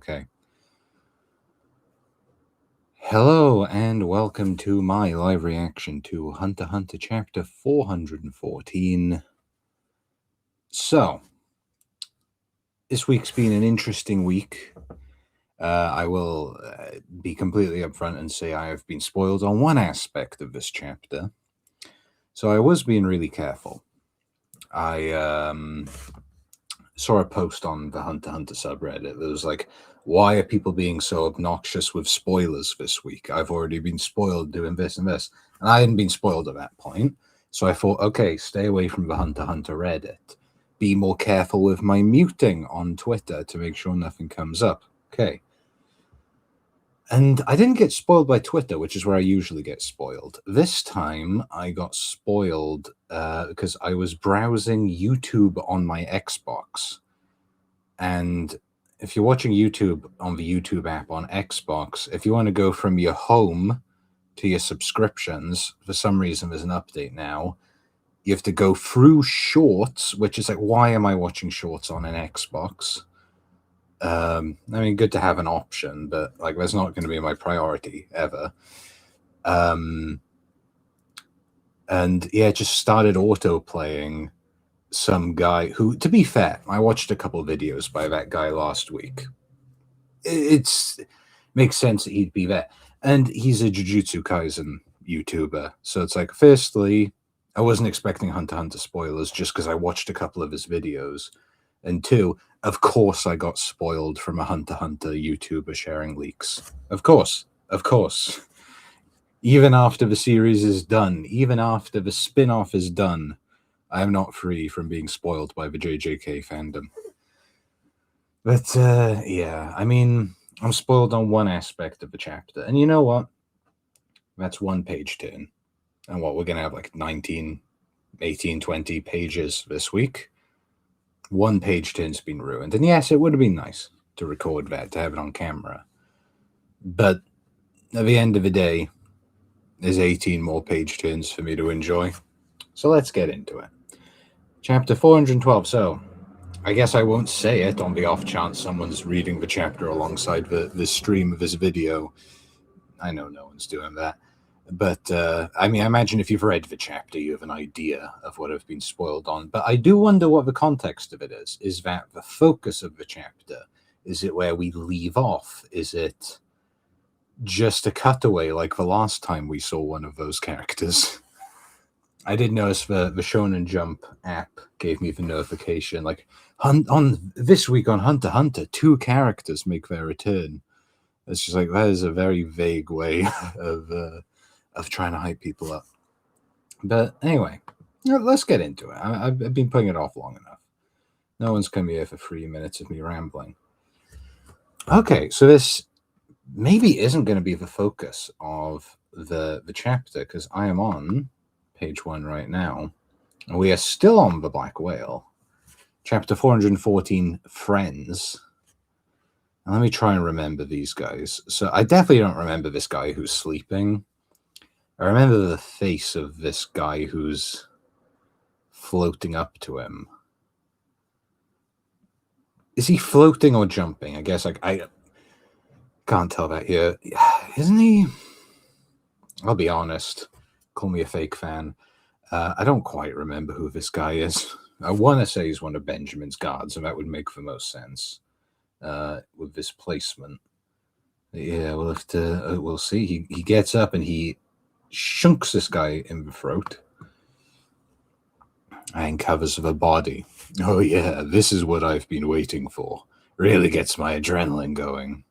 Okay. Hello and welcome to my live reaction to Hunter x Hunter chapter 414. So, this week's been an interesting week. I will be completely upfront and say I have been spoiled on one aspect of this chapter. So I was being really careful. I saw a post on the Hunter x Hunter subreddit that was like, why are people being so obnoxious with spoilers this week? I've already been spoiled doing this and this. And I hadn't been spoiled at that point. So I thought, okay, stay away from the Hunter x Hunter Reddit. Be more careful with my muting on Twitter to make sure nothing comes up. Okay. And I didn't get spoiled by Twitter, which is where I usually get spoiled. This time I got spoiled because I was browsing YouTube on my Xbox. And if you're watching YouTube on the YouTube app on Xbox, if you want to go from your home to your subscriptions, for some reason there's an update now, you have to go through Shorts, which is like, why am I watching Shorts on an Xbox? I mean, good to have an option, but like that's not going to be my priority ever. And yeah, it just started auto playing some guy who, to be fair, I watched a couple of videos by that guy last week. It's makes sense that he'd be there, and he's a Jujutsu Kaisen YouTuber. So it's like, firstly, I wasn't expecting Hunter x Hunter spoilers just because I watched a couple of his videos, and two, of course, I got spoiled from a Hunter x Hunter YouTuber sharing leaks. Of course. Even after the series is done, even after the spin-off is done, I am not free from being spoiled by the JJK fandom. But, yeah, I mean, I'm spoiled on one aspect of the chapter. And you know what? That's one page turn. And what, we're going to have like 19, 18, 20 pages this week. One page turn's been ruined. And yes, it would have been nice to record that, to have it on camera. But at the end of the day, there's 18 more page turns for me to enjoy. So let's get into it. Chapter 412. So, I guess I won't say it on the off chance someone's reading the chapter alongside the stream of this video. I know no one's doing that. But, I mean, I imagine if you've read the chapter, you have an idea of what I've been spoiled on. But I do wonder what the context of it is. Is that the focus of the chapter? Is it where we leave off? Is it just a cutaway like the last time we saw one of those characters? I did notice the Shonen Jump app gave me the notification, like, on this week on Hunter x Hunter, 2 characters make their return. It's just like, that is a very vague way of trying to hype people up. But anyway, let's get into it. I've been putting it off long enough. No one's come here for 3 minutes of me rambling. Okay, so this maybe isn't going to be the focus of the chapter, because I am on page 1 right now. And we are still on the Black Whale. Chapter 414, Friends. And let me try and remember these guys. So I definitely don't remember this guy who's sleeping. I remember the face of this guy who's floating up to him. Is he floating or jumping? I guess I can't tell that here. Isn't he? I'll be honest. Call me a fake fan. I don't quite remember who this guy is. I want to say he's one of Benjamin's guards, and that would make the most sense with this placement. Yeah, we'll have to. We'll see. He gets up and he shunks this guy in the throat and covers the body. Oh yeah, this is what I've been waiting for. Really gets my adrenaline going.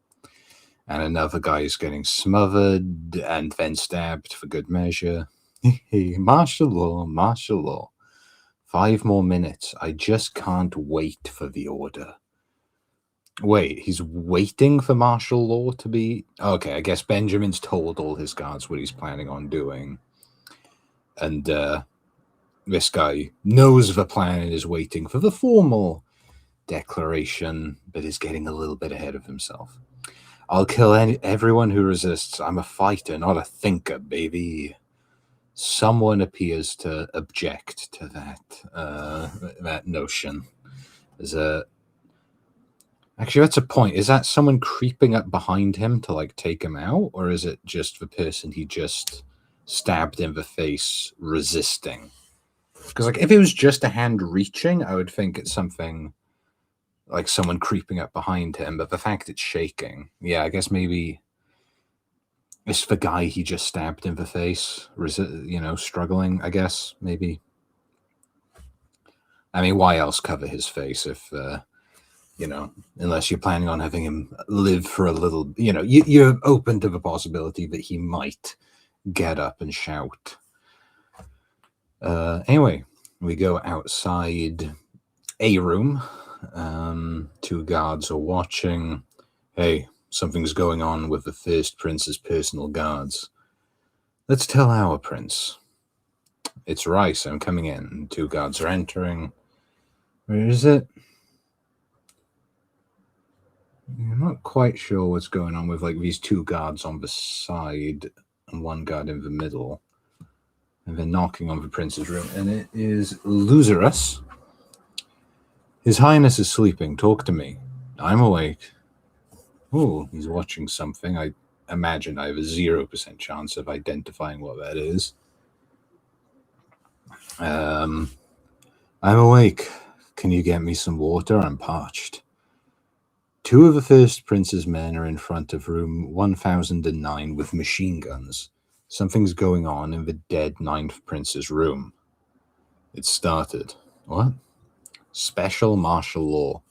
And another guy is getting smothered and then stabbed for good measure. Martial law. 5 more minutes. I just can't wait for the order. Wait, he's waiting for martial law to be... Okay, I guess Benjamin's told all his guards what he's planning on doing. And this guy knows the plan and is waiting for the formal declaration, but is getting a little bit ahead of himself. I'll kill everyone who resists. I'm a fighter, not a thinker, baby. Someone appears to object to that notion. There's Actually, that's a point. Is that someone creeping up behind him to like take him out, or is it just the person he just stabbed in the face resisting? Because like if it was just a hand reaching, I would think it's something like someone creeping up behind him. But the fact it's shaking, yeah, I guess maybe it's the guy he just stabbed in the face, struggling. I guess maybe. I mean, why else cover his face if? Unless you're planning on having him live for a little, you're open to the possibility that he might get up and shout. Anyway, we go outside a room. 2 guards are watching. Hey, something's going on with the first prince's personal guards. Let's tell our prince. It's Rice, I'm coming in. 2 guards are entering. Where is it? I'm not quite sure what's going on with like these 2 guards on the side and 1 guard in the middle. And they're knocking on the prince's room, and it is Loserus. His Highness is sleeping. Talk to me. I'm awake. Oh, he's watching something. I imagine I have a 0% chance of identifying what that is. I'm awake. Can you get me some water? I'm parched. 2 of the first prince's men are in front of room 1009 with machine guns. Something's going on in the dead 9th prince's room. It started. What? Special martial law.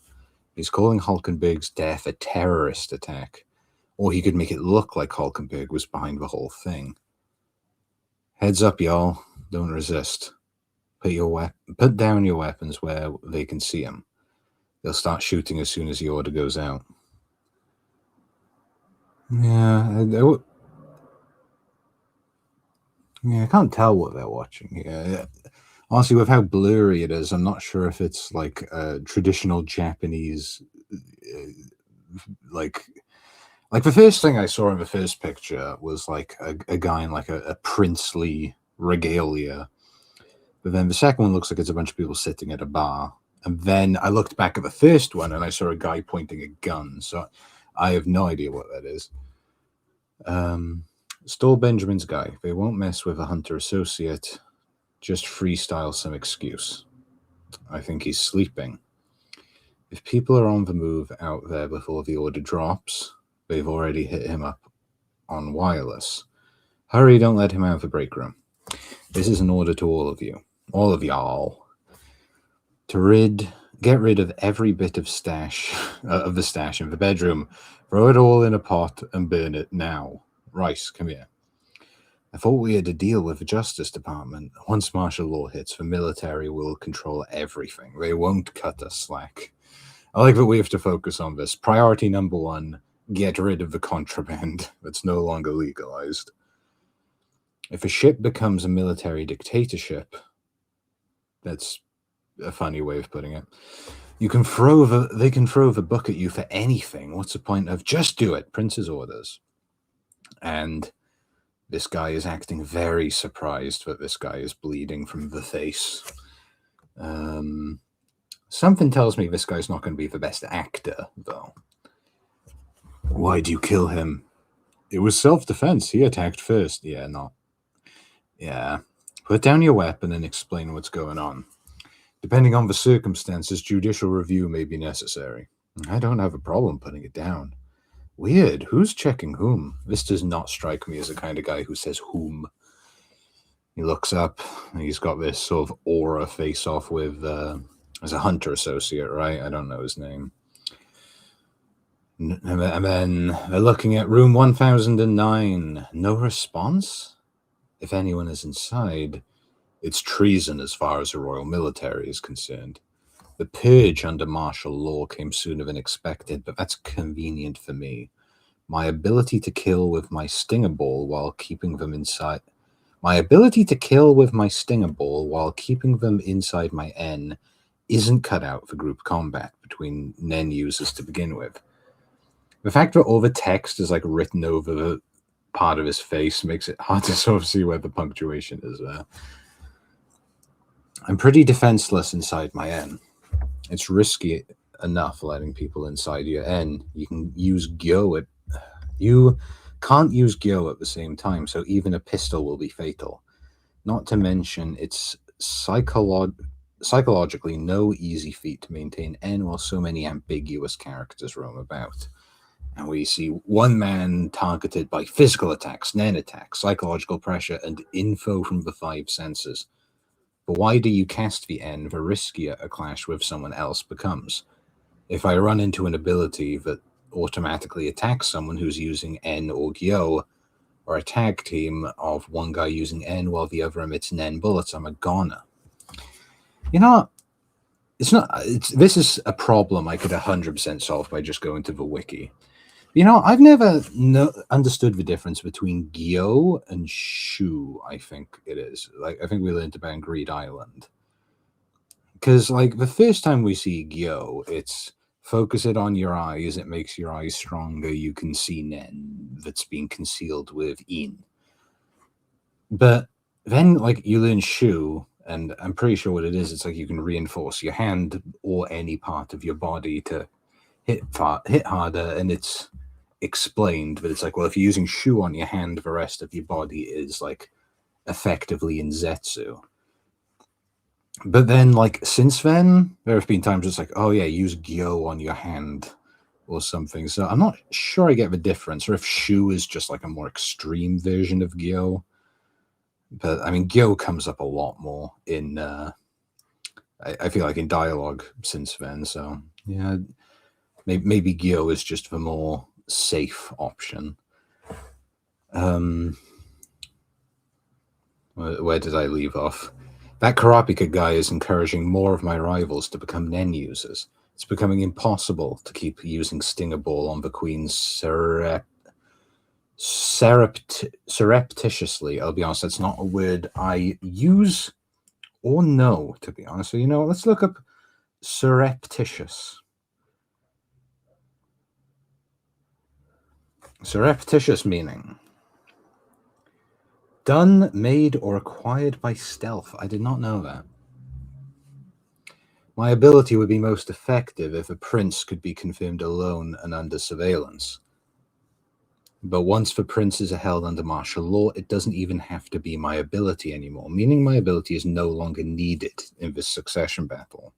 He's calling Hulkenberg's death a terrorist attack. Or he could make it look like Hulkenberg was behind the whole thing. Heads up, y'all. Don't resist. Put down your weapons where they can see him. They'll start shooting as soon as the order goes out. Yeah, I can't tell what they're watching here. Honestly, with how blurry it is, I'm not sure if it's like a traditional Japanese, like the first thing I saw in the first picture was like a guy in like a princely regalia. But then the second one looks like it's a bunch of people sitting at a bar. And then I looked back at the first one and I saw a guy pointing a gun. So I have no idea what that is. Stole Benjamin's guy. They won't mess with a hunter associate. Just freestyle some excuse. I think he's sleeping. If people are on the move out there before the order drops, they've already hit him up on wireless. Hurry, don't let him out of the break room. This is an order to all of you. All of y'all. To get rid of every bit of the stash in the bedroom. Throw it all in a pot and burn it now. Rice, come here. I thought we had a deal with the Justice Department. Once martial law hits, the military will control everything. They won't cut us slack. I like that we have to focus on this. Priority number 1, get rid of the contraband that's no longer legalized. If a ship becomes a military dictatorship, that's a funny way of putting it. They can throw the book at you for anything. What's the point of just do it? Prince's orders. And this guy is acting very surprised that this guy is bleeding from the face. Something tells me this guy's not going to be the best actor, though. Why'd you kill him? It was self-defense. He attacked first. Yeah, not. Yeah. Put down your weapon and explain what's going on. Depending on the circumstances, judicial review may be necessary. I don't have a problem putting it down. Weird. Who's checking whom? This does not strike me as the kind of guy who says whom. He looks up. And he's got this sort of aura face-off with as a hunter associate, right? I don't know his name. And then they're looking at room 1009. No response? If anyone is inside, it's treason as far as the royal military is concerned. The purge under martial law came sooner than expected, but that's convenient for me. My ability to kill with my stinger ball while keeping them inside... My ability to kill with my stinger ball while keeping them inside my N isn't cut out for group combat between Nen users to begin with. The fact that all the text is like written over the part of his face makes it hard to sort of see where the punctuation is there. I'm pretty defenseless inside my N. It's risky enough letting people inside your N. You can use Gyo you can't use Gyo at the same time, so even a pistol will be fatal. Not to mention, it's psychologically no easy feat to maintain N while so many ambiguous characters roam about. And we see one man targeted by physical attacks, Nen attacks, psychological pressure, and info from the five senses. But why do you cast the N, the riskier a clash with someone else becomes? If I run into an ability that automatically attacks someone who's using N or Gyo, or a tag team of one guy using N while the other emits Nen bullets, I'm a goner. You know, this is a problem I could 100% solve by just going to the wiki. You know, I've never understood the difference between Gyo and Shu, I think it is. Like, I think we learned about in Greed Island. Because, like, the first time we see Gyo, it's focus it on your eyes, it makes your eyes stronger, you can see Nen that's being concealed with In. But then, like, you learn Shu, and I'm pretty sure what it is, it's like you can reinforce your hand or any part of your body to hit harder, and it's explained that it's like, well, if you're using Shu on your hand, the rest of your body is, like, effectively in Zetsu. But then, like, since then, there have been times it's like, oh yeah, use Gyo on your hand or something. So I'm not sure I get the difference, or if Shu is just like a more extreme version of Gyo. But I mean, Gyo comes up a lot more in, I feel like, in dialogue since then. So yeah, maybe Gyo is just the more safe option. Where did I leave off? That Karapika guy is encouraging more of my rivals to become Nen users. It's becoming impossible to keep using Stinger Ball on the Queen's surreptitiously. I'll be honest, that's not a word I use or know, to be honest. So, you know, let's look up surreptitious. Surreptitious meaning done, made, or acquired by stealth. I did not know that. My ability would be most effective if a prince could be confirmed alone and under surveillance. But once the princes are held under martial law, it doesn't even have to be my ability anymore, meaning my ability is no longer needed in this succession battle.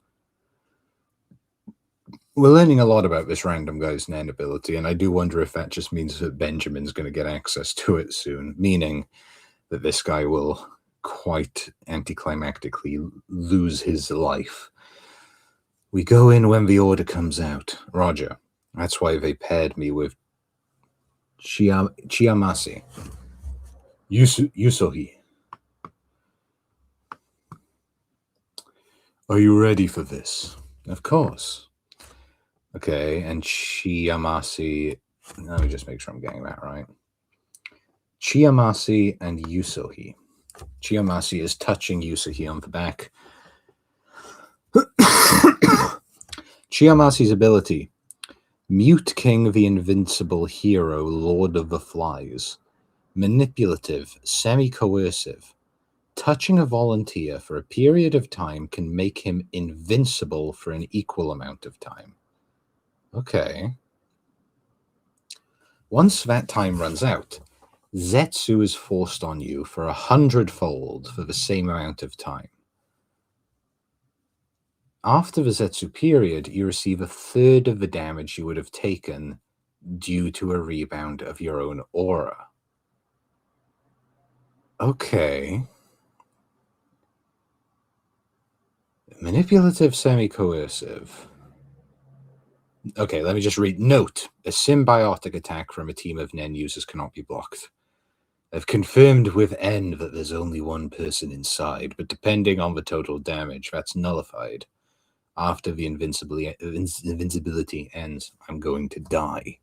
We're learning a lot about this random guy's Nen ability, and I do wonder if that just means that Benjamin's going to get access to it soon, meaning that this guy will quite anticlimactically lose his life. We go in when the order comes out. Roger. That's why they paired me with Chiamasi. Yusohi. Are you ready for this? Of course. Okay, and Chiamasi. Let me just make sure I'm getting that right. Chiamasi and Yusohi. Chiamasi is touching Yusohi on the back. Chiamasi's ability. Mute King the Invincible Hero, Lord of the Flies. Manipulative, semi-coercive. Touching a volunteer for a period of time can make him invincible for an equal amount of time. Okay. Once that time runs out, Zetsu is forced on you for 100-fold for the same amount of time. After the Zetsu period, you receive a third of the damage you would have taken due to a rebound of your own aura. Okay. Manipulative, semi-coercive. Okay, let me just read. Note, a symbiotic attack from a team of Nen users cannot be blocked. I've confirmed with N that there's only one person inside, but depending on the total damage, that's nullified. After the invincibility ends, I'm going to die.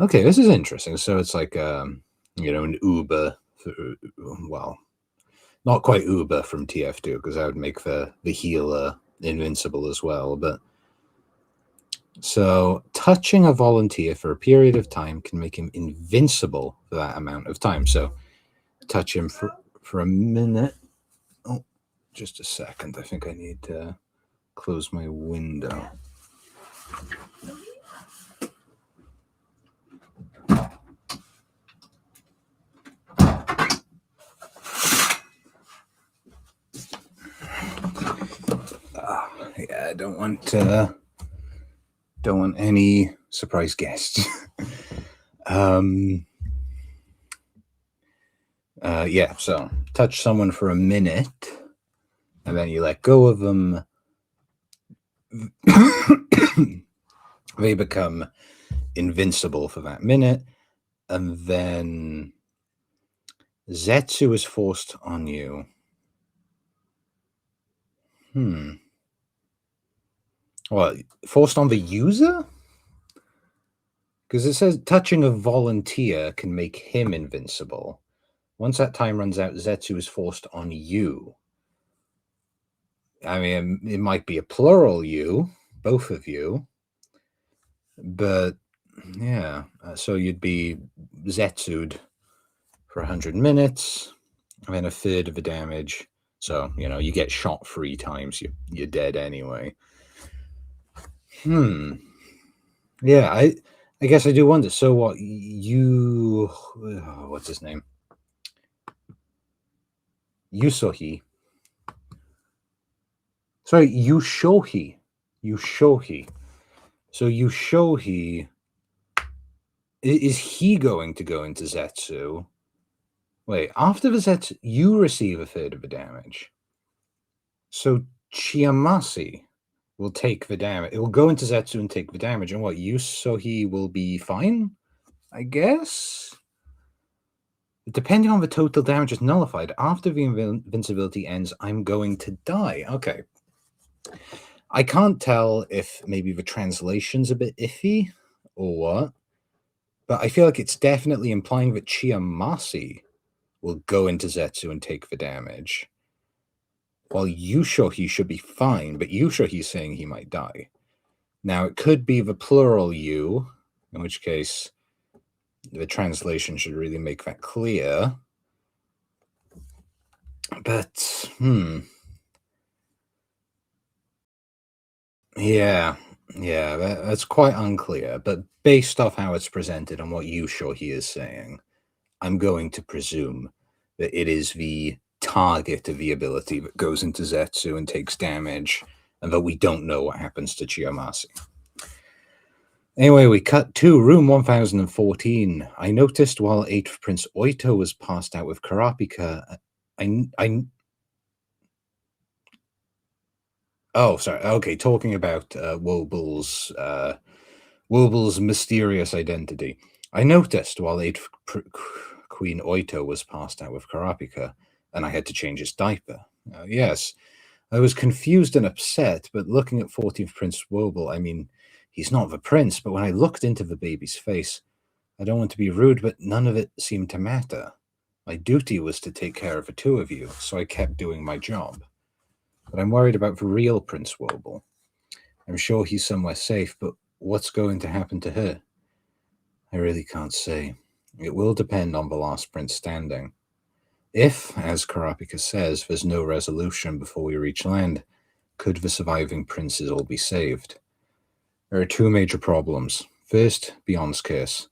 Okay, this is interesting. So it's like, an Uber, well, not quite Uber from TF2, because that would make the healer invincible as well. But so touching a volunteer for a period of time can make him invincible for that amount of time. So touch him for a minute. Oh, just a second. I think I need to close my window. Yeah, I don't want any surprise guests. Yeah, so touch someone for a minute, and then you let go of them. They become invincible for that minute, and then Zetsu is forced on you. Well, forced on the user? Because it says touching a volunteer can make him invincible. Once that time runs out, Zetsu is forced on you. I mean, it might be a plural you, both of you. But, yeah. So you'd be Zetsu'd for 100 minutes, and then a third of the damage. So, you get shot 3 times, you're dead anyway. Yeah, I guess I do wonder. So what, what's his name? Yusohi. Sorry, Yushohi. So Yushohi, is he going to go into Zetsu? Wait, after the Zetsu, you receive a third of the damage. So Chiamasi will take the damage. It will go into Zetsu and take the damage. And what, Yusohi will be fine? I guess? Depending on the total damage is nullified. After the invincibility ends, I'm going to die. Okay. I can't tell if maybe the translation's a bit iffy or what, but I feel like it's definitely implying that Chiamasi will go into Zetsu and take the damage, while Yushohi should be fine, but Yushohi's saying he might die. Now, it could be the plural you, in which case the translation should really make that clear. But, yeah, that's quite unclear. But based off how it's presented and what Yushohi is saying, I'm going to presume that it is the target of the ability that goes into Zetsu and takes damage, and that we don't know what happens to Chiamasi. Anyway, we cut to room 1014. I noticed while 8th Prince Oito was passed out with Karapika, Oh, sorry. Okay, talking about Woble's mysterious identity. I noticed while 8th Queen Oito was passed out with Karapika, and I had to change his diaper. Yes, I was confused and upset, but looking at 14th Prince Woble, I mean, he's not the prince, but when I looked into the baby's face, I don't want to be rude, but none of it seemed to matter. My duty was to take care of the 2 of you, so I kept doing my job. But I'm worried about the real Prince Woble. I'm sure he's somewhere safe, but what's going to happen to her? I really can't say. It will depend on the last prince standing. If, as Karapika says, there's no resolution before we reach land, could the surviving princes all be saved? There are 2 major problems. First, Beyond's curse.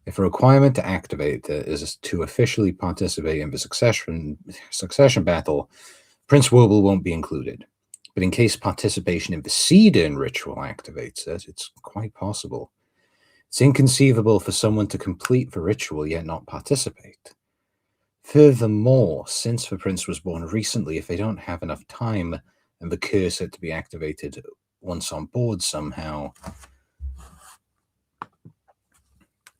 If a requirement to activate it is to officially participate in the succession battle, Prince Woble won't be included. But in case participation in the Seed-In ritual activates it, it's quite possible. It's inconceivable for someone to complete the ritual yet not participate. Furthermore, since the prince was born recently, if they don't have enough time and the curse had to be activated once on board somehow,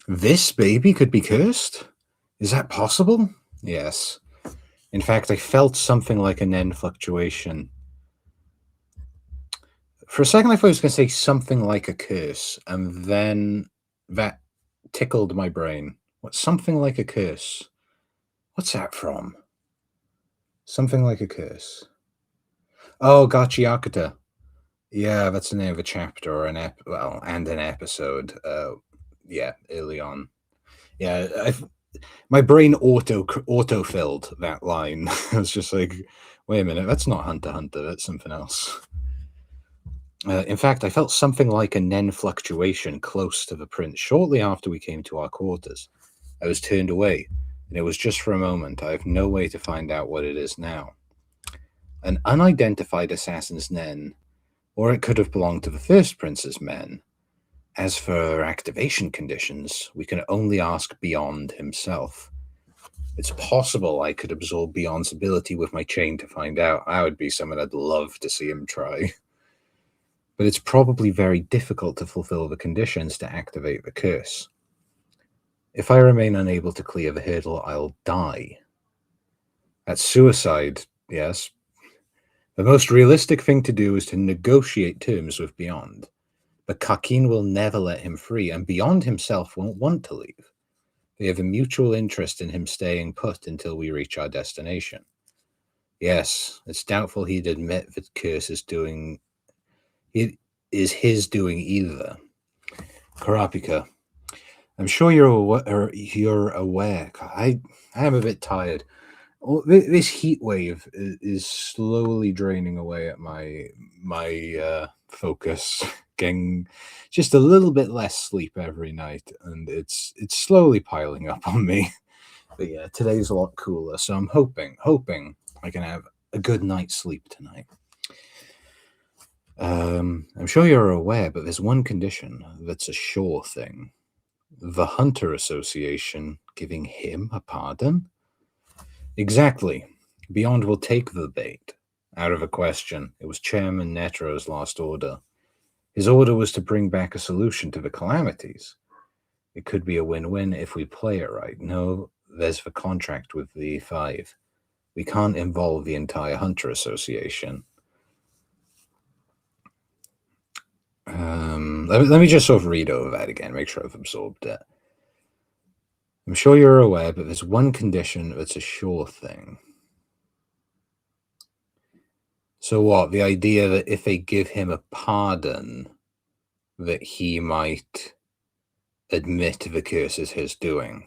this baby could be cursed? Is that possible? Yes. In fact, I felt something like a Nen fluctuation. For a second, I thought I was going to say something like a curse, and then that tickled my brain. What? Something like a curse? What's that from? Something like a curse. Oh, Gachiakuta. Yeah, that's the name of a chapter or and an episode. Yeah, early on. Yeah, my brain auto-filled that line. I was just like, wait a minute, that's not Hunter x Hunter, that's something else. In fact, I felt something like a Nen fluctuation close to the prince shortly after we came to our quarters. I was turned away, and it was just for a moment. I have no way to find out what it is now. An unidentified assassin's Nen, or it could have belonged to the first prince's men. As for activation conditions, we can only ask Beyond himself. It's possible I could absorb Beyond's ability with my chain to find out. That would be something I'd love to see him try. But it's probably very difficult to fulfill the conditions to activate the curse. If I remain unable to clear the hurdle, I'll die. That's suicide, yes. The most realistic thing to do is to negotiate terms with Beyond. But Kakin will never let him free, and Beyond himself won't want to leave. They have a mutual interest in him staying put until we reach our destination. Yes, it's doubtful he'd admit that curse is doing... It is his doing either. Karapika, I'm sure you're aware. I am a bit tired. This heat wave is slowly draining away at my focus, getting just a little bit less sleep every night, and it's slowly piling up on me. But yeah, today's a lot cooler, so I'm hoping I can have a good night's sleep tonight. I'm sure you're aware, but there's one condition that's a sure thing. The Hunter Association giving him a pardon? Exactly. Beyond will take the bait. Out of a question. It was Chairman Netero's last order. His order was to bring back a solution to the calamities. It could be a win-win if we play it right. No, there's the contract with the Five. We can't involve the entire Hunter Association. Let me just sort of read over that again, make sure I've absorbed it. I'm sure you're aware, but there's one condition that's a sure thing. So what? The idea that if they give him a pardon, that he might admit the curse is his doing.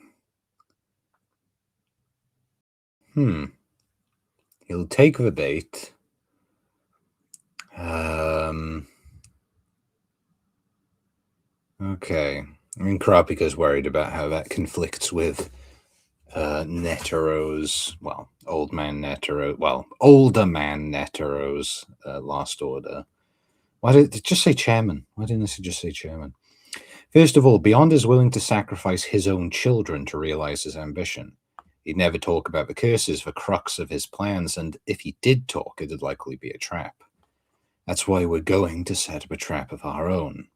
He'll take the bait. Okay. I mean, Karapika's worried about how that conflicts with Netero's, older man Netero's last order. Why did it just say chairman? Why didn't it just say chairman? First of all, Beyond is willing to sacrifice his own children to realize his ambition. He'd never talk about the curses, the crux of his plans, and if he did talk, it'd likely be a trap. That's why we're going to set up a trap of our own.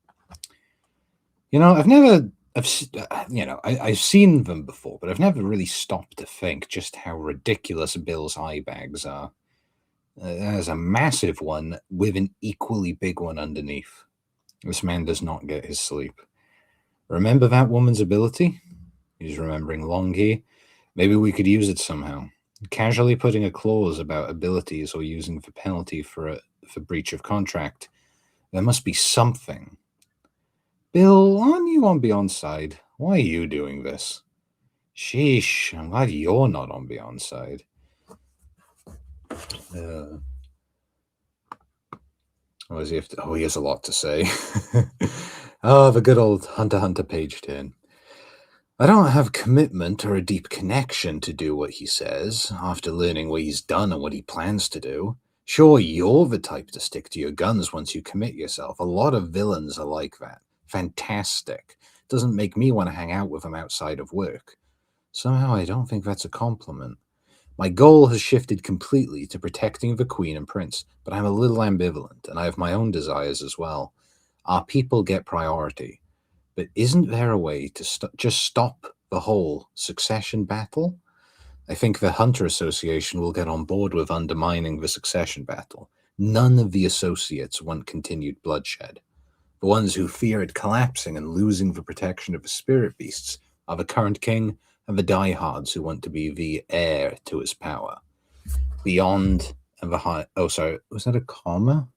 You know, I've seen them before, but I've never really stopped to think just how ridiculous Bill's eye bags are. There's a massive one with an equally big one underneath. This man does not get his sleep. Remember that woman's ability? He's remembering Longi. Maybe we could use it somehow. Casually putting a clause about abilities or using the penalty for breach of contract. There must be something. Bill, aren't you on Beyond's side? Why are you doing this? Sheesh, I'm glad you're not on Beyond's side. What does he have to... Oh, he has a lot to say. Oh, the good old Hunter x Hunter page turn. I don't have commitment or a deep connection to do what he says, after learning what he's done and what he plans to do. Sure, you're the type to stick to your guns once you commit yourself. A lot of villains are like that. Fantastic. Doesn't make me want to hang out with them outside of work. Somehow I don't think that's a compliment. My goal has shifted completely to protecting the Queen and Prince, but I'm a little ambivalent, and I have my own desires as well. Our people get priority. But isn't there a way to just stop the whole succession battle? I think the Hunter Association will get on board with undermining the succession battle. None of the associates want continued bloodshed. The ones who fear it collapsing and losing the protection of the spirit beasts are the current king and the diehards who want to be the heir to his power. Beyond and the high... Oh, sorry. Was that a comma?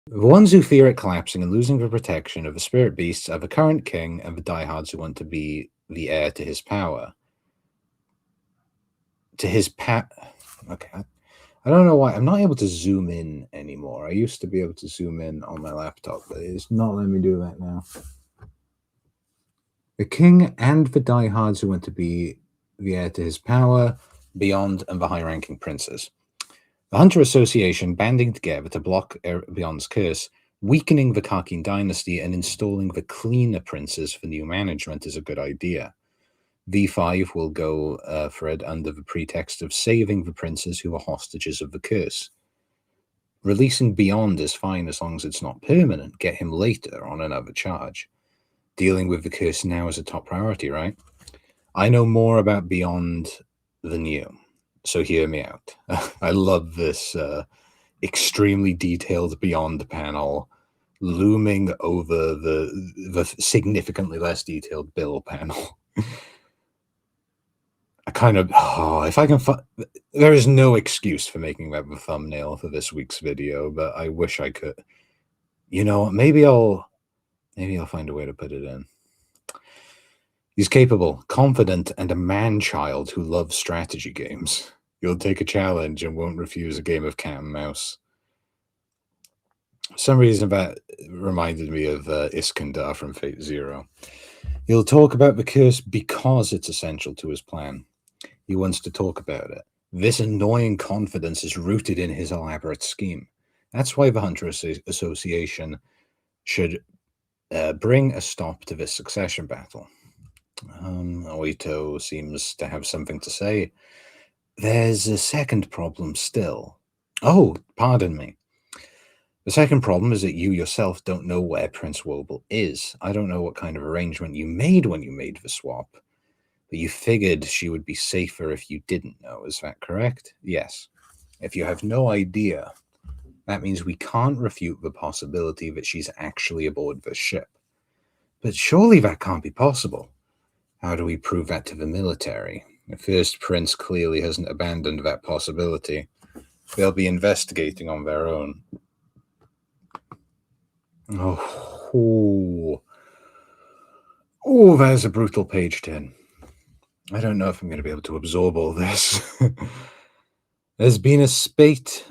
The ones who fear it collapsing and losing the protection of the spirit beasts are the current king and the diehards who want to be the heir to his power. Okay. I don't know why. I'm not able to zoom in anymore. I used to be able to zoom in on my laptop, but it's not letting me do that now. The king and the diehards who want to be the heir to his power, Beyond and the high-ranking princes. The Hunter Association banding together to block Beyond's curse, weakening the Karkin dynasty and installing the cleaner princes for new management is a good idea. V5 will go for it under the pretext of saving the princes who are hostages of the curse. Releasing Beyond is fine as long as it's not permanent. Get him later on another charge. Dealing with the curse now is a top priority, right? I know more about Beyond than you, so hear me out. I love this extremely detailed Beyond panel looming over the significantly less detailed Bill panel. I kind of, if I can, there is no excuse for making that the thumbnail for this week's video, but I wish I could. You know, maybe I'll find a way to put it in. He's capable, confident, and a man-child who loves strategy games. He'll take a challenge and won't refuse a game of cat and mouse. For some reason that reminded me of Iskandar from Fate Zero. He'll talk about the curse because it's essential to his plan. He wants to talk about it. This annoying confidence is rooted in his elaborate scheme. That's why the Hunter Association should bring a stop to this succession battle. Oito seems to have something to say. There's a second problem still. Oh, pardon me. The second problem is that you yourself don't know where Prince Woble is. I don't know what kind of arrangement you made when you made the swap, but you figured she would be safer if you didn't know. Is that correct? Yes. If you have no idea, that means we can't refute the possibility that she's actually aboard the ship. But surely that can't be possible. How do we prove that to the military? The First Prince clearly hasn't abandoned that possibility. They'll be investigating on their own. Oh, there's a brutal page 10. I don't know if I'm going to be able to absorb all this. There's been a spate.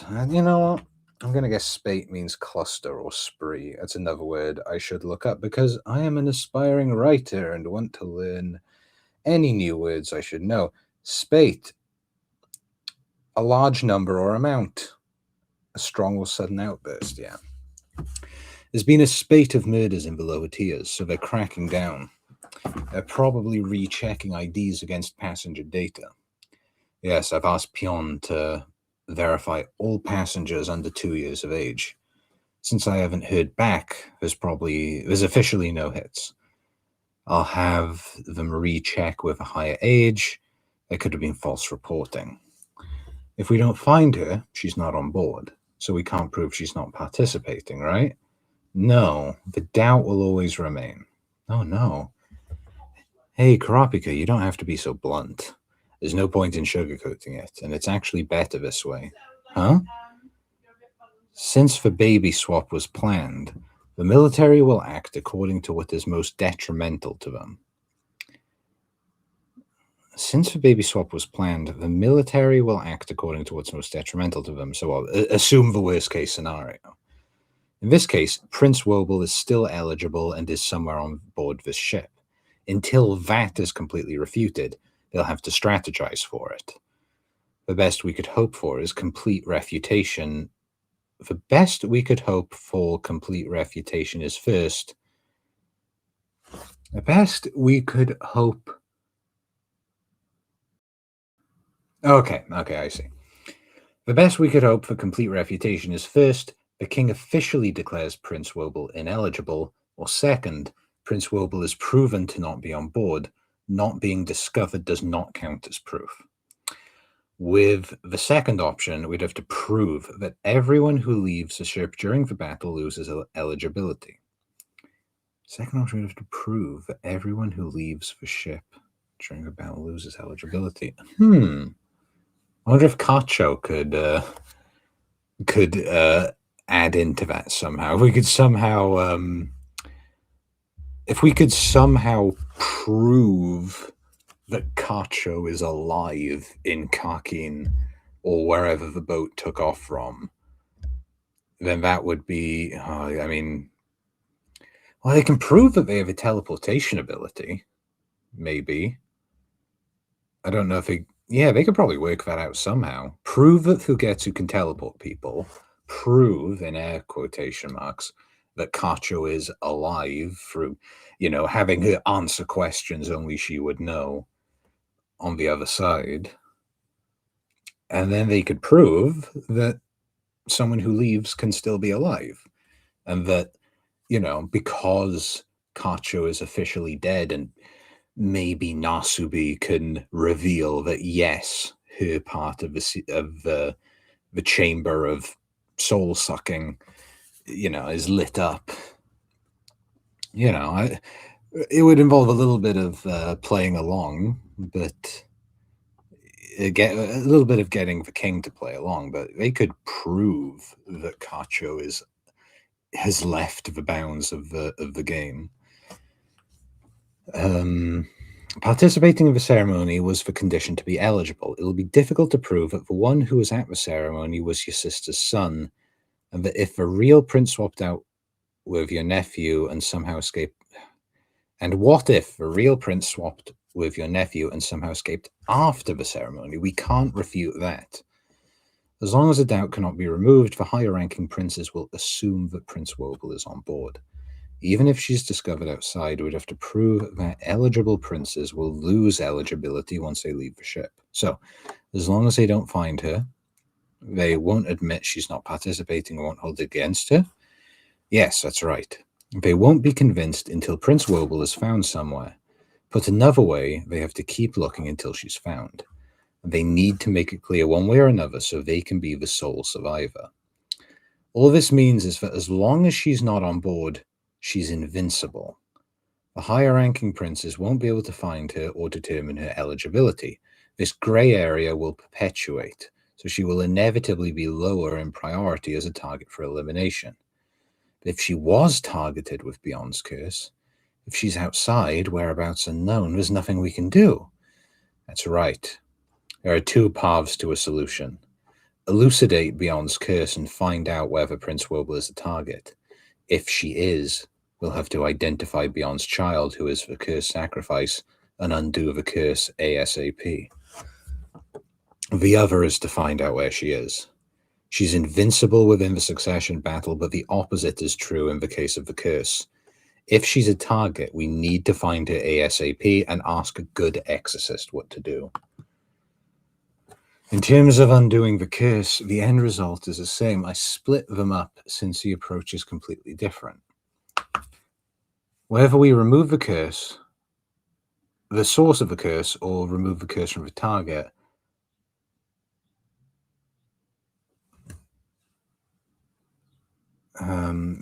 And you know what? I'm going to guess spate means cluster or spree. That's another word I should look up because I am an aspiring writer and want to learn any new words I should know. Spate. A large number or amount. A strong or sudden outburst, yeah. There's been a spate of murders in the lower tiers, so they're cracking down. They're probably rechecking IDs against passenger data. Yes, I've asked Pion to verify all passengers under 2 years of age. Since I haven't heard back, there's officially no hits. I'll have them recheck with a higher age. There could have been false reporting. If we don't find her, she's not on board, so we can't prove she's not participating, right? No, the doubt will always remain. Oh no. Hey, Karapika, you don't have to be so blunt. There's no point in sugarcoating it, and it's actually better this way. Huh? Since the baby swap was planned, the military will act according to what is most detrimental to them. Since the baby swap was planned, the military will act according to what's most detrimental to them. So assume the worst case scenario. In this case, Prince Woble is still eligible and is somewhere on board this ship. Until that is completely refuted, they'll have to strategize for it. The best we could hope for is complete refutation. The best we could hope for complete refutation is first. The best we could hope. Okay, I see. The best we could hope for complete refutation is first, the king officially declares Prince Woble ineligible, or second, Prince Woble is proven to not be on board. Not being discovered does not count as proof. With the second option, we'd have to prove that everyone who leaves the ship during the battle loses eligibility. Second option, we'd have to prove that everyone who leaves the ship during the battle loses eligibility. I wonder if Kacho could add into that somehow. If we could somehow prove that Kacho is alive in Karkin, or wherever the boat took off from, then that would be, I mean, well, they can prove that they have a teleportation ability, maybe. I don't know if they could probably work that out somehow. Prove that Fugetsu can teleport people. Prove, in air quotation marks, that Kacho is alive through, having her answer questions only she would know on the other side. And then they could prove that someone who leaves can still be alive. And that, because Kacho is officially dead and maybe Nasubi can reveal that yes, her part of the chamber of soul sucking, is lit up. It would involve a little bit of playing along, but get a little bit of getting the king to play along. But they could prove that Kacho has left the bounds of the game. Participating in the ceremony was the condition to be eligible. It will be difficult to prove that the one who was at the ceremony was your sister's son, and that if the real prince swapped out with your nephew and somehow escaped. And what if the real prince swapped with your nephew and somehow escaped after the ceremony? We can't refute that. As long as a doubt cannot be removed, the higher ranking princes will assume that Prince Woble is on board. Even if she's discovered outside, we'd have to prove that eligible princes will lose eligibility once they leave the ship. So, as long as they don't find her, they won't admit she's not participating or won't hold it against her. Yes, that's right. They won't be convinced until Prince Woble is found somewhere. Put another way, they have to keep looking until she's found. They need to make it clear one way or another so they can be the sole survivor. All this means is that as long as she's not on board, she's invincible. The higher ranking princes won't be able to find her or determine her eligibility. This grey area will perpetuate, so she will inevitably be lower in priority as a target for elimination. But if she was targeted with Beyond's curse, if she's outside, whereabouts unknown, there's nothing we can do. That's right. There are two paths to a solution. Elucidate Beyond's curse and find out whether Prince Woble is the target. If she is, we'll have to identify Beyond's child, who is the curse sacrifice, and undo the curse ASAP. The other is to find out where she is. She's invincible within the succession battle, but the opposite is true in the case of the curse. If she's a target, we need to find her ASAP and ask a good exorcist what to do. In terms of undoing the curse, the end result is the same. I split them up since the approach is completely different. Whether we remove the curse, the source of the curse, or remove the curse from the target,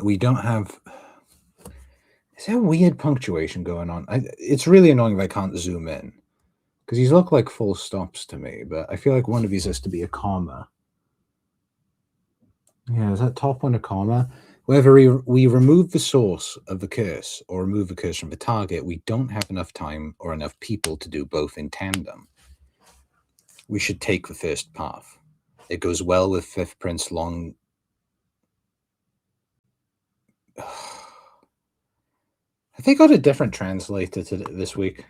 we don't have... Is there weird punctuation going on? It's really annoying that I can't zoom in. Because these look like full stops to me, but I feel like one of these has to be a comma. Yeah, is that top one a comma? Whether we remove the source of the curse or remove the curse from the target, we don't have enough time or enough people to do both in tandem. We should take the first path. It goes well with Fifth Prince Long... Have they got a different translator to this week?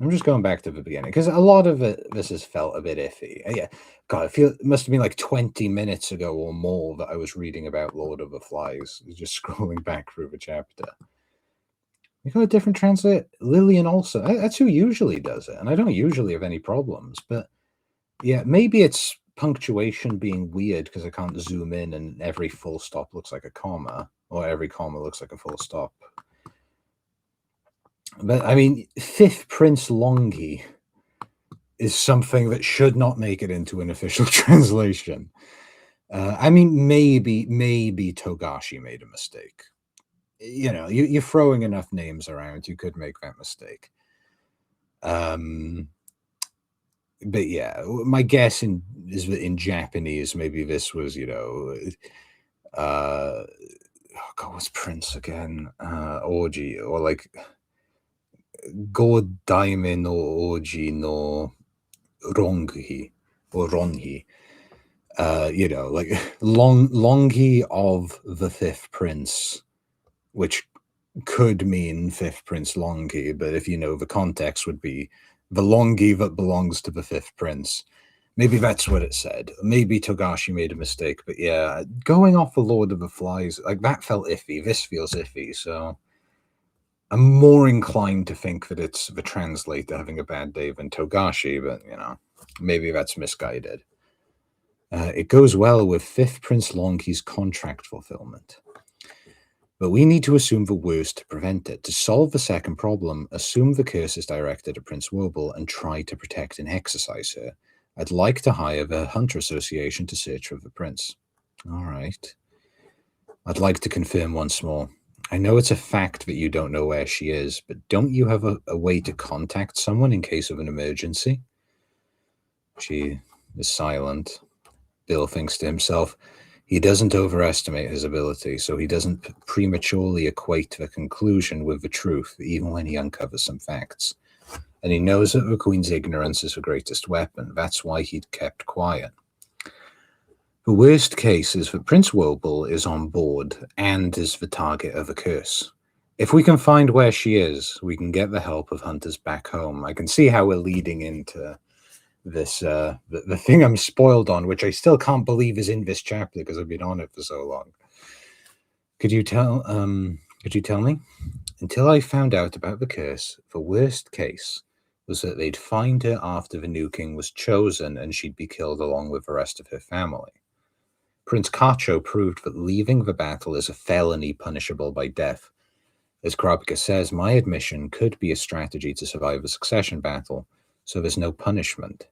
I'm just going back to the beginning because a lot of this has felt a bit iffy. Yeah, God, I feel it must have been like 20 minutes ago or more that I was reading about Lord of the Flies, just scrolling back through the chapter. We got a different translator. Lillian also. That's who usually does it, and I don't usually have any problems. But yeah, maybe it's punctuation being weird because I can't zoom in and every full stop looks like a comma, or every comma looks like a full stop. But I mean, Fifth Prince Longi is something that should not make it into an official translation. I mean, maybe Togashi made a mistake. You're throwing enough names around, you could make that mistake. But yeah, my guess is that in Japanese, maybe this was, God, what's Prince again? Orgy, or like Go Daime no Oji no Rongi. or Ronhi. You know, like Longi of the Fifth Prince, which could mean Fifth Prince Longi, but if you know the context, would be the Longi that belongs to the Fifth Prince. Maybe that's what it said. Maybe Togashi made a mistake, but yeah, going off the Lord of the Flies, like that felt iffy. This feels iffy, so I'm more inclined to think that it's the translator having a bad day than Togashi, but you know, maybe that's misguided. It goes well with Fifth Prince Longi's contract fulfillment. But we need to assume the worst to prevent it. To solve the second problem, assume the curse is directed at Prince Woble and try to protect and exercise her. I'd like to hire the Hunter Association to search for the prince. All right. I'd like to confirm once more. I know it's a fact that you don't know where she is, but don't you have a way to contact someone in case of an emergency? She is silent. Bill thinks to himself, he doesn't overestimate his ability, so he doesn't prematurely equate the conclusion with the truth, even when he uncovers some facts. And he knows that the Queen's ignorance is her greatest weapon. That's why he'd kept quiet. The worst case is that Prince Woble is on board and is the target of a curse. If we can find where she is, we can get the help of hunters back home. I can see how we're leading into this the thing I'm spoiled on, which I still can't believe is in this chapter because I've been on it for so long. Could you tell me? Until I found out about the curse, the worst case was that they'd find her after the new king was chosen and she'd be killed along with the rest of her family. Prince Kacho proved that leaving the battle is a felony punishable by death. As Kurapika says, my admission could be a strategy to survive a succession battle, so there's no punishment.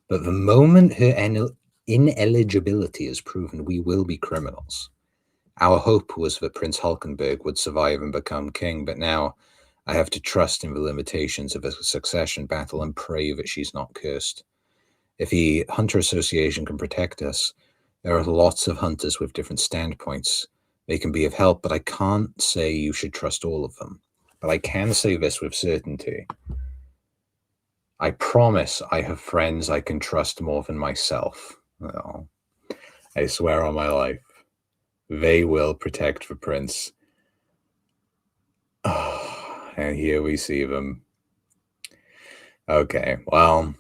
But the moment her ineligibility is proven, we will be criminals. Our hope was that Prince Hulkenberg would survive and become king, but now I have to trust in the limitations of a succession battle and pray that she's not cursed. If the Hunter Association can protect us, there are lots of hunters with different standpoints. They can be of help, but I can't say you should trust all of them. But I can say this with certainty. I promise I have friends I can trust more than myself. Well, I swear on my life, they will protect the prince. Oh, and here we see them. Okay, well,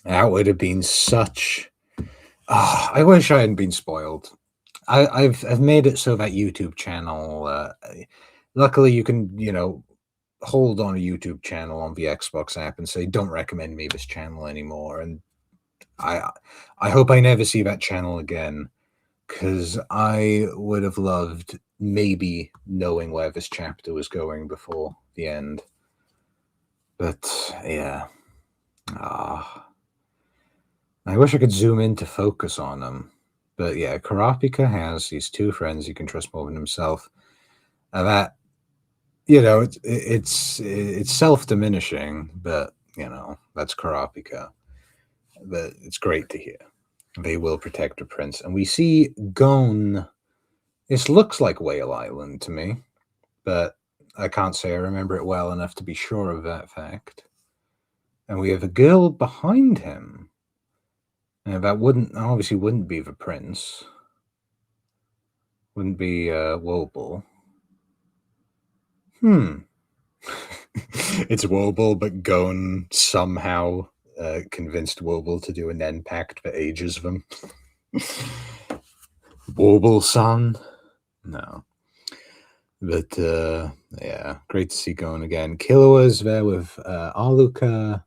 that would have been such... Oh, I wish I hadn't been spoiled. I've made it so that YouTube channel... luckily, you can, you know, hold on a YouTube channel on the Xbox app and say, don't recommend me this channel anymore. And I hope I never see that channel again, because I would have loved maybe knowing where this chapter was going before the end. But yeah. I wish I could zoom in to focus on them. But yeah, Kurapika has these two friends he can trust more than himself. And that, you know, it's self-diminishing, but, you know, that's Kurapika. But it's great to hear. They will protect the prince. And we see Gon. This looks like Whale Island to me, but I can't say I remember it well enough to be sure of that fact. And we have a girl behind him. And that obviously wouldn't be the prince. Wouldn't be Woble. It's Woble, but Gon somehow convinced Woble to do an end pact that ages them. Woble-san? No. But yeah, great to see Gon again. Killua's there with Aluka.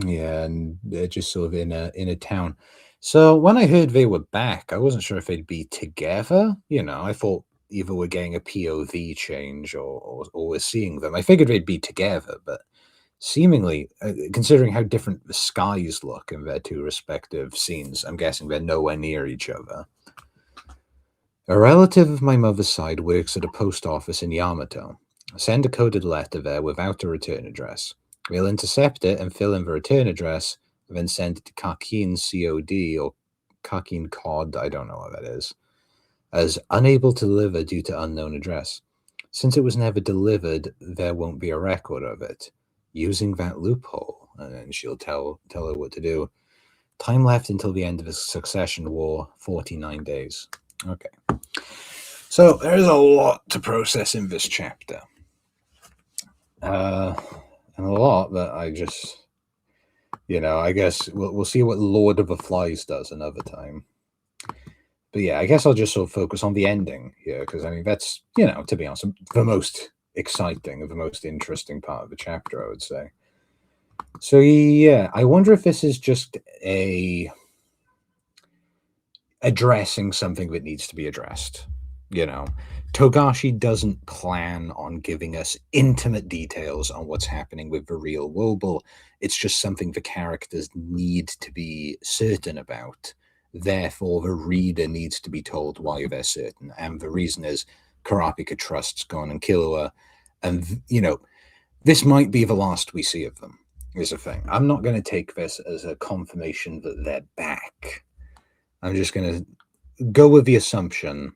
Yeah, and they're just sort of in a town. So when I heard they were back, I wasn't sure if they'd be together. You know, I thought either we're getting a POV change or we're seeing them. I figured they'd be together, but seemingly, considering how different the skies look in their two respective scenes, I'm guessing they're nowhere near each other. A relative of my mother's side works at a post office in Yamato. Send a coded letter there without a return address. We'll intercept it and fill in the return address, and then send it to Kakin COD or Kakin COD, I don't know what that is, as unable to deliver due to unknown address. Since it was never delivered, there won't be a record of it. Using that loophole, and she'll tell her what to do. Time left until the end of the Succession War, 49 days. Okay. So there's a lot to process in this chapter. And a lot that I just, I guess we'll see what Lord of the Flies does another time. But yeah, I guess I'll just sort of focus on the ending here, because I mean, that's, to be honest, the most exciting, the most interesting part of the chapter, I would say. So yeah, I wonder if this is just addressing something that needs to be addressed. Togashi doesn't plan on giving us intimate details on what's happening with the real Woble. It's just something the characters need to be certain about. Therefore, the reader needs to be told why they're certain. And the reason is Kurapika trusts Gon and Killua. And, this might be the last we see of them, is the thing. I'm not going to take this as a confirmation that they're back. I'm just going to go with the assumption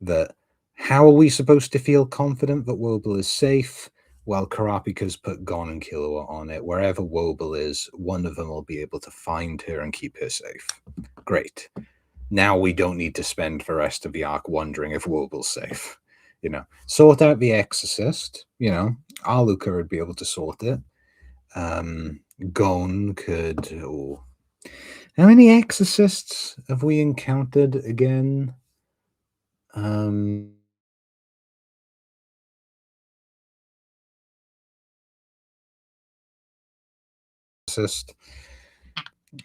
that how are we supposed to feel confident that Woble is safe? Well, Kurapika's put Gon and Killua on it. Wherever Woble is, one of them will be able to find her and keep her safe. Great. Now we don't need to spend the rest of the arc wondering if Woble's safe. Sort out the Exorcist. Aluka would be able to sort it. Gon could... Oh. How many Exorcists have we encountered again?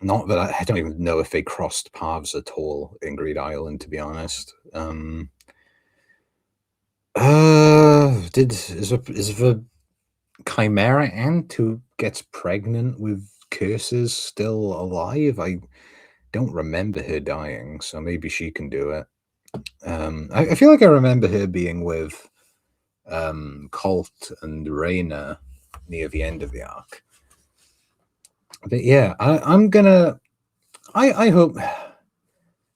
Not that I don't even know if they crossed paths at all in Greed Island, to be honest. Is the Chimera Ant who gets pregnant with curses still alive? I don't remember her dying, so maybe she can do it. I feel like I remember her being with Colt and Reyna near the end of the arc. But yeah, I'm gonna. I hope.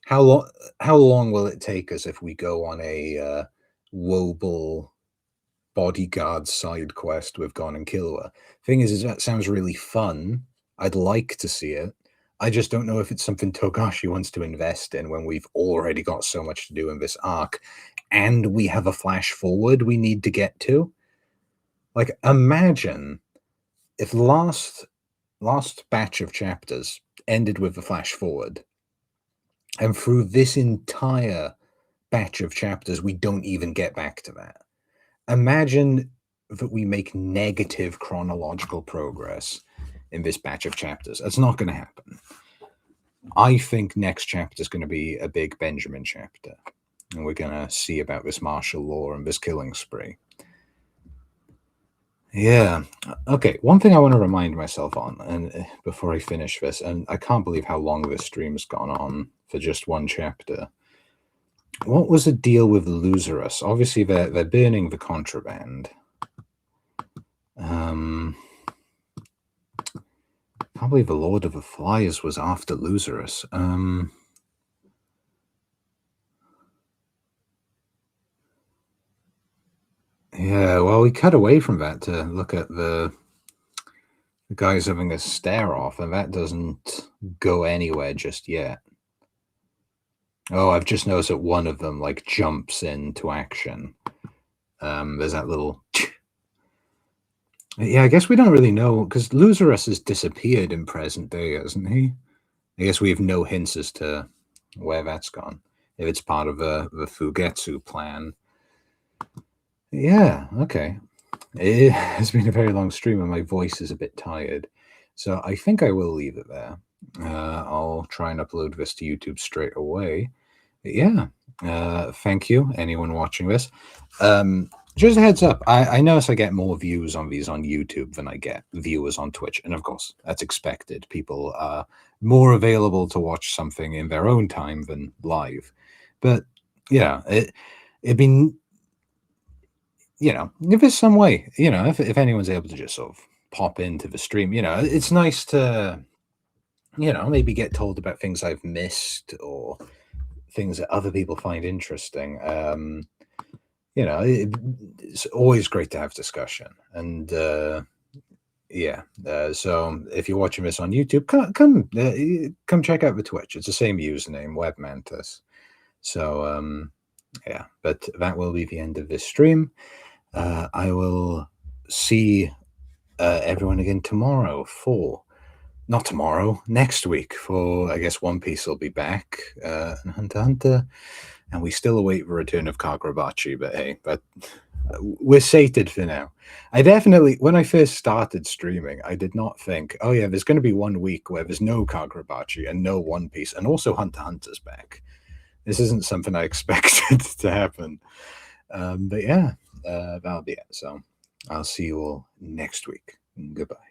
How long will it take us if we go on a Woble bodyguard side quest with Gon and Killua? Thing is that sounds really fun. I'd like to see it. I just don't know if it's something Togashi wants to invest in when we've already got so much to do in this arc, and we have a flash forward we need to get to. Like, imagine if last batch of chapters ended with a flash forward, and through this entire batch of chapters, we don't even get back to that. Imagine that we make negative chronological progress in this batch of chapters. That's not going to happen. I think next chapter is going to be a big Benjamin chapter, and we're going to see about this martial law and this killing spree. Yeah. Okay. One thing I want to remind myself on, and before I finish this, and I can't believe how long this stream's gone on for just one chapter. What was the deal with Loserus? Obviously, they're burning the contraband. I can't believe the Lord of the Flies was after Loserus. Yeah, well, we cut away from that to look at the guys having a stare off, and that doesn't go anywhere just yet. Oh, I've just noticed that one of them like jumps into action. There's that little. Yeah, I guess we don't really know, because Loserus has disappeared in present day, hasn't he? I guess we have no hints as to where that's gone. If it's part of the Fugetsu plan. Yeah, okay. It has been a very long stream and my voice is a bit tired. So I think I will leave it there. I'll try and upload this to YouTube straight away. But yeah, thank you, anyone watching this. Just a heads up, I notice I get more views on these on YouTube than I get viewers on Twitch. And of course, that's expected. People are more available to watch something in their own time than live. But yeah, it'd be, if there's some way, if anyone's able to just sort of pop into the stream, it's nice to, maybe get told about things I've missed or things that other people find interesting. It's always great to have discussion, and yeah. So if you're watching this on YouTube, come check out the Twitch. It's the same username, Webmantis. So yeah, but that will be the end of this stream. I will see everyone again tomorrow for, not tomorrow, next week for, I guess, One Piece will be back, and Hunter x Hunter, and we still await the return of Kagurabachi, but hey, we're sated for now. I definitely, when I first started streaming, I did not think, oh yeah, there's going to be 1 week where there's no Kagurabachi and no One Piece, and also Hunter x Hunter's back. This isn't something I expected to happen. But yeah, that'll be it. So I'll see you all next week. Goodbye.